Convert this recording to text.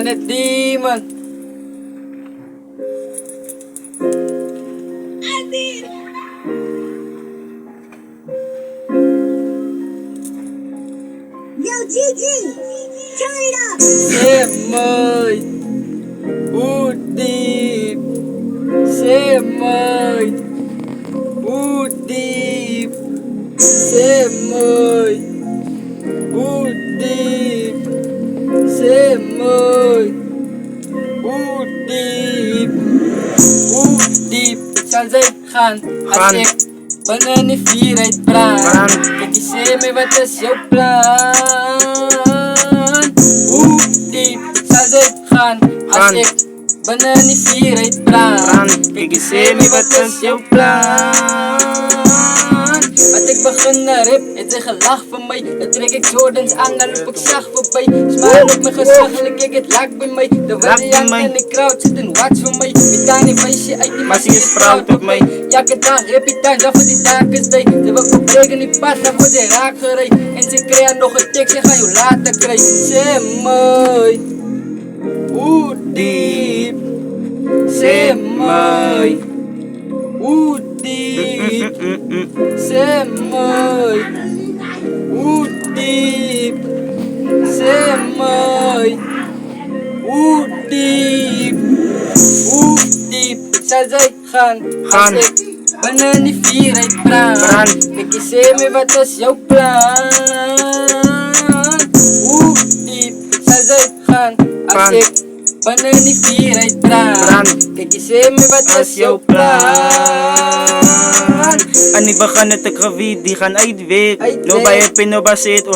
gaan net die man. Yo, GG, turn it up. Semay, udip. Semay, udip. Semay, udip. Semay, udip. Udip. Sanzay Khan, Khan. Asik. Wanneer niet vier uit brand. Kijk je zie me, wat is jouw plan? Hoe diep zal dit gaan als ik wanneer niet vier uit brand? Kijk je zie me, wat is jouw plan? Wat ik begin naar rip, het is gelach van mij. Dan trek ik Jordans aan, dan loop ik zacht voorbij. Smile op mijn gezicht, en kijk het lak bij mij. De variant in de crowd zit een watch van mij. Ik kan niet wijsje uit die massie is proud op mij. Elke dag heb ik thuis, dan voor die taken stay. Ze wil verbreken die pas, dan wordt ze raak gereed. En ze krijgen nog een tik, ze gaan je later krijgen. Zeg mij, hoe diep? Zeg mij, hoe diep? Zeg mij, hoe diep? Zeg mij, hoe diep? Hoe diep zal zij gaan als ik wanneer die vier uit brand? Kijk je zie me, wat is jouw plan? Hoe diep zal zij gaan als ik wanneer die vier uit brand? Kijk je zie me, wat is jouw plan? Ang iba ka na taga-vid, di ka na idvik. No ba yung pinobasit,